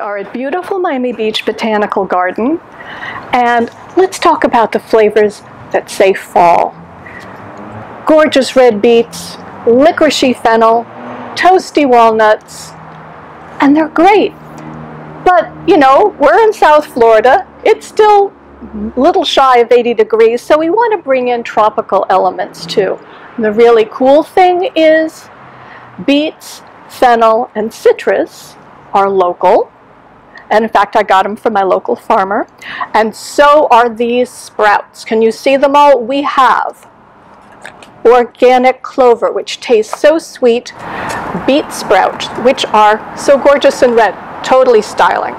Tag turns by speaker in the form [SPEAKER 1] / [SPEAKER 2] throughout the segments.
[SPEAKER 1] are at beautiful Miami Beach Botanical Garden, and let's talk about the flavors that say fall. Gorgeous red beets, licorishy fennel, toasty walnuts, and they're great. But, you know, we're in South Florida. It's still a little shy of 80 degrees, so we want to bring in tropical elements too. And the really cool thing is beets, fennel, and citrus are local. And in fact, I got them from my local farmer. And so are these sprouts. Can you see them all? We have organic clover, which tastes so sweet, beet sprouts, which are so gorgeous and red, totally styling,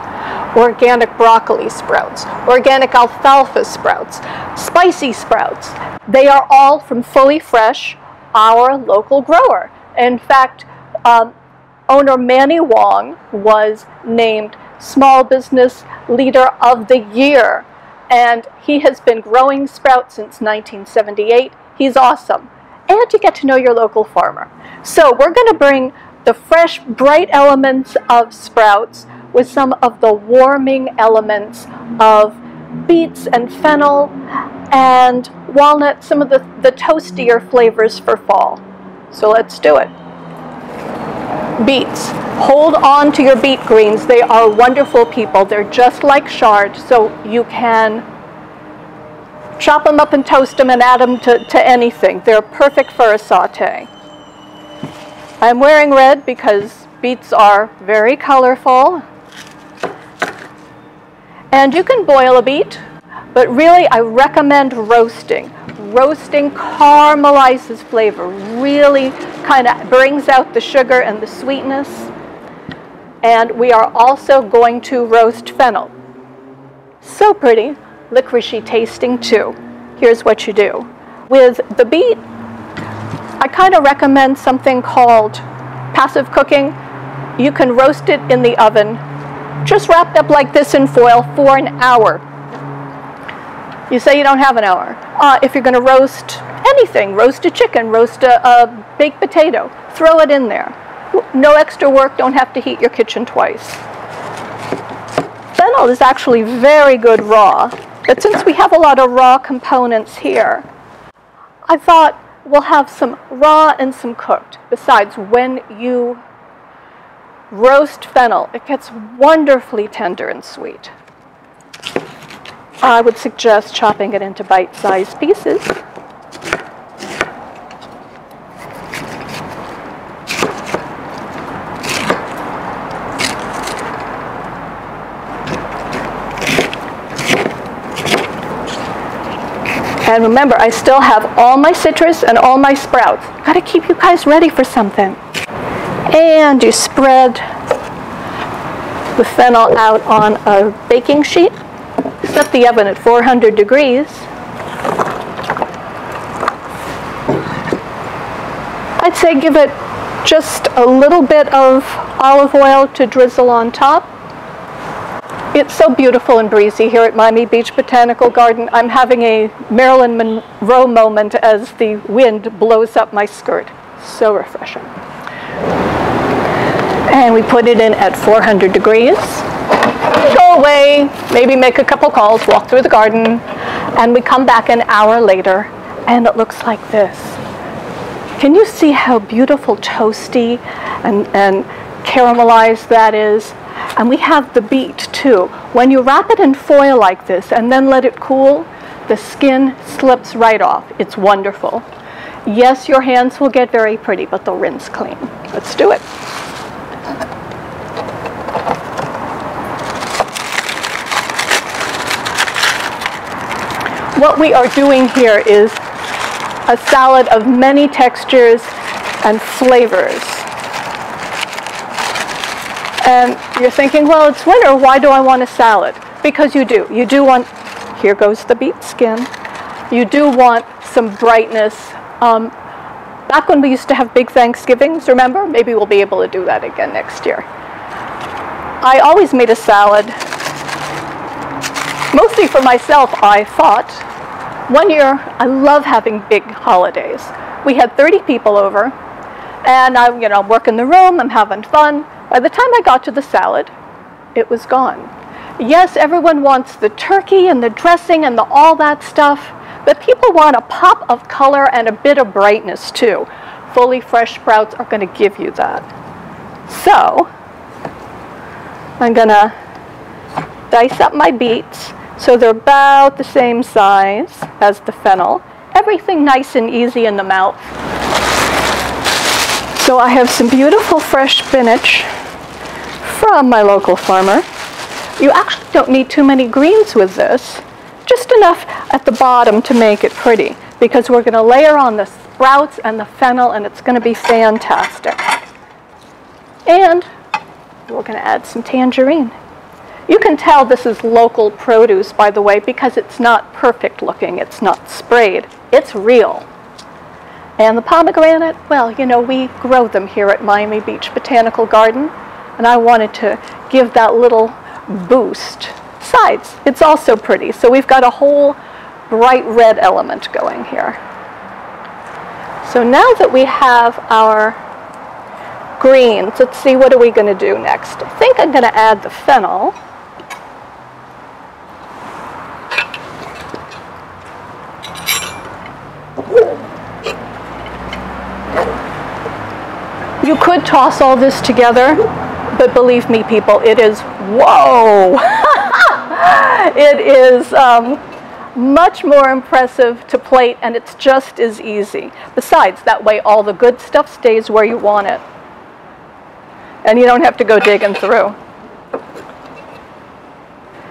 [SPEAKER 1] organic broccoli sprouts, organic alfalfa sprouts, spicy sprouts. They are all from Fullei Fresh, our local grower. In fact, owner Manny Wong was named Small Business Leader of the Year, and he has been growing sprouts since 1978. He's awesome. And you get to know your local farmer. So we're going to bring the fresh, bright elements of sprouts with some of the warming elements of beets and fennel and walnut, some of the toastier flavors for fall. So let's do it. Beets. Hold on to your beet greens. They are wonderful people. They're just like chard, so you can chop them up and toast them and add them to anything. They're perfect for a saute. I'm wearing red because beets are very colorful. And you can boil a beet, but really I recommend roasting. Roasting caramelizes flavor, really kind of brings out the sugar and the sweetness. And we are also going to roast fennel. So pretty, licorishy tasting too. Here's what you do. With the beet, I kind of recommend something called passive cooking. You can roast it in the oven, just wrapped up like this in foil for an hour. You say you don't have an hour. If you're going to roast anything, roast a chicken, roast a baked potato, throw it in there. No extra work, don't have to heat your kitchen twice. Fennel is actually very good raw, but since we have a lot of raw components here, I thought we'll have some raw and some cooked. Besides, when you roast fennel, it gets wonderfully tender and sweet. I would suggest chopping it into bite-sized pieces. And remember, I still have all my citrus and all my sprouts. Gotta keep you guys ready for something. And you spread the fennel out on a baking sheet. Set the oven at 400 degrees. I'd say give it just a little bit of olive oil to drizzle on top. It's so beautiful and breezy here at Miami Beach Botanical Garden. I'm having a Marilyn Monroe moment as the wind blows up my skirt. So refreshing. And we put it in at 400 degrees. Go away, maybe make a couple calls, walk through the garden, and we come back an hour later, and it looks like this. Can you see how beautiful toasty and caramelized that is? And we have the beet too. When you wrap it in foil like this and then let it cool, the skin slips right off. It's wonderful. Yes, your hands will get very pretty, but they'll rinse clean. Let's do it. What we are doing here is a salad of many textures and flavors. And you're thinking, well, it's winter, why do I want a salad? Because you do. You do want, here goes the beet skin. You do want some brightness. Back when we used to have big Thanksgivings, remember? Maybe we'll be able to do that again next year. I always made a salad, mostly for myself, I thought. One year, I love having big holidays. We had 30 people over, and I'm working the room, I'm having fun. By the time I got to the salad, it was gone. Yes, everyone wants the turkey and the dressing and all that stuff, but people want a pop of color and a bit of brightness too. Fullei Fresh sprouts are going to give you that. So, I'm going to dice up my beets so they're about the same size as the fennel. Everything nice and easy in the mouth. So I have some beautiful fresh spinach from my local farmer. You actually don't need too many greens with this, just enough at the bottom to make it pretty, because we're going to layer on the sprouts and the fennel, and it's going to be fantastic. And we're going to add some tangerine. You can tell this is local produce, by the way, because it's not perfect looking. It's not sprayed. It's real. And the pomegranate, well, you know, we grow them here at Miami Beach Botanical Garden, and I wanted to give that little boost. Besides, it's also pretty, so we've got a whole bright red element going here. So now that we have our greens, let's see, what are we going to do next? I think I'm going to add the fennel. You could toss all this together, but believe me, people, it is, whoa! It is much more impressive to plate, and it's just as easy. Besides, that way all the good stuff stays where you want it. And you don't have to go digging through.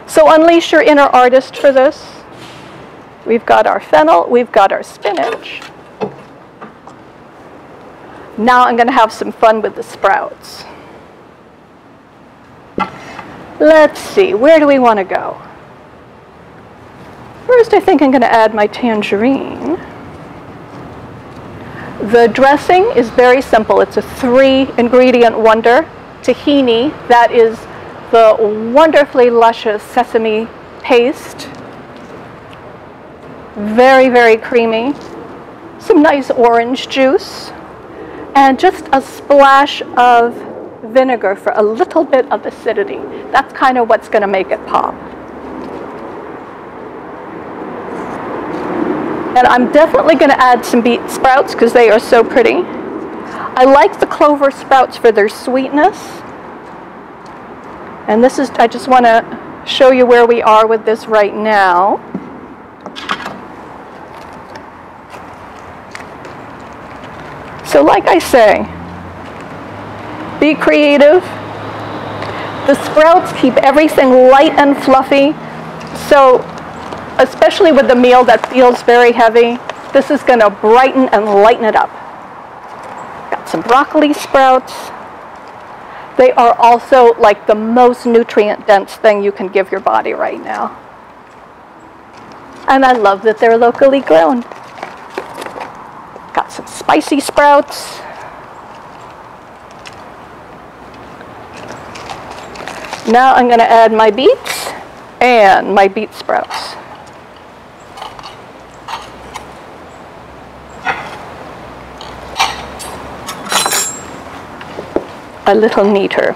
[SPEAKER 1] So unleash your inner artist for this. We've got our fennel, we've got our spinach. Now I'm going to have some fun with the sprouts. Let's see, where do we want to go? First, I think I'm going to add my tangerine. The dressing is very simple. It's a 3-ingredient wonder. Tahini, that is the wonderfully luscious sesame paste. Very, very creamy. Some nice orange juice. And just a splash of vinegar for a little bit of acidity. That's kind of what's going to make it pop. And I'm definitely going to add some beet sprouts because they are so pretty. I like the clover sprouts for their sweetness. And this is, I just want to show you where we are with this right now. So like I say, be creative. The sprouts keep everything light and fluffy. So especially with the meal that feels very heavy, this is going to brighten and lighten it up. Got some broccoli sprouts. They are also like the most nutrient-dense thing you can give your body right now. And I love that they're locally grown. Got some spicy sprouts. Now I'm going to add my beets and my beet sprouts. A little neater.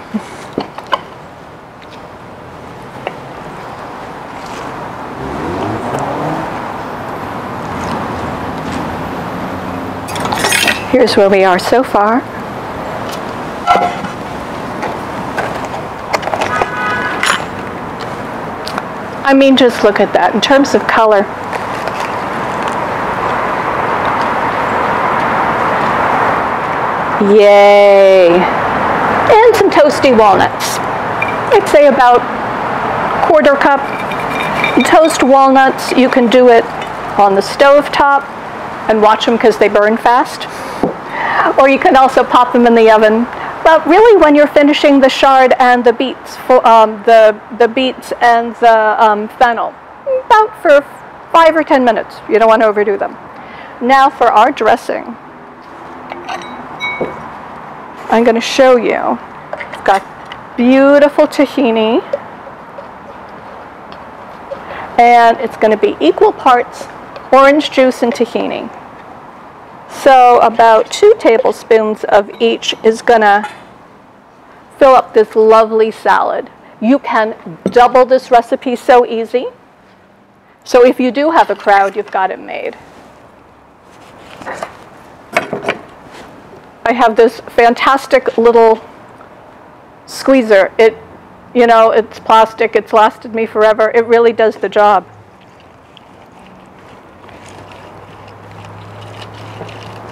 [SPEAKER 1] Here's where we are so far. I mean, just look at that in terms of color. Yay! And some toasty walnuts. I'd say about 1/4 cup. Toast walnuts, you can do it on the stove top and watch them because they burn fast. Or you can also pop them in the oven. But really, when you're finishing the chard and the beets, the beets and the fennel, about for 5 or 10 minutes. You don't want to overdo them. Now for our dressing. I'm going to show you. I've got beautiful tahini. And it's going to be equal parts orange juice and tahini. So about 2 tablespoons of each is going to fill up this lovely salad. You can double this recipe so easy. So if you do have a crowd, you've got it made. I have this fantastic little squeezer. You know, it's plastic. It's lasted me forever. It really does the job.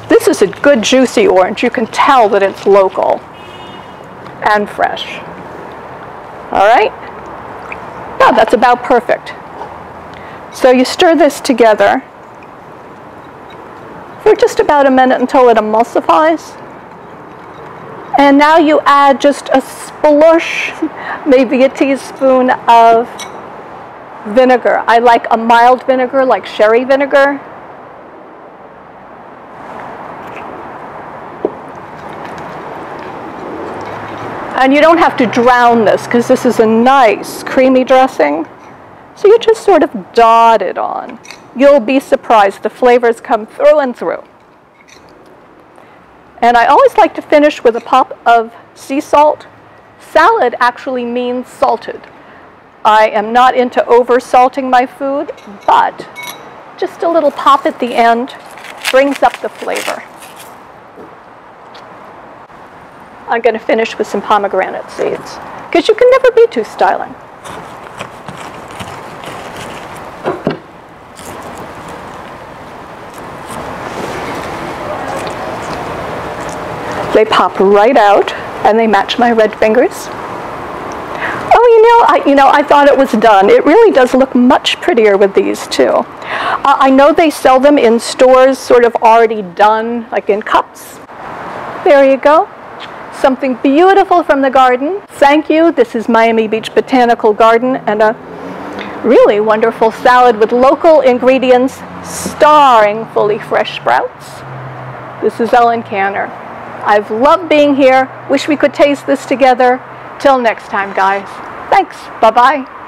[SPEAKER 1] This is a good juicy orange. You can tell that it's local and fresh. All right? Yeah, that's about perfect. So you stir this together for just about a minute until it emulsifies. And now you add just a splush, maybe a teaspoon of vinegar. I like a mild vinegar, like sherry vinegar. And you don't have to drown this because this is a nice creamy dressing. So you just sort of dot it on. You'll be surprised. The flavors come through and through. And I always like to finish with a pop of sea salt. Salad actually means salted. I am not into over-salting my food, but just a little pop at the end brings up the flavor. I'm going to finish with some pomegranate seeds, because you can never be too styling. They pop right out, and they match my red fingers. Oh, I thought it was done. It really does look much prettier with these too. I know they sell them in stores, sort of already done, like in cups. There you go. Something beautiful from the garden. Thank you. This is Miami Beach Botanical Garden, and a really wonderful salad with local ingredients, starring Fullei Fresh sprouts. This is Ellen Canner. I've loved being here. Wish we could taste this together. Till next time, guys. Thanks. Bye-bye.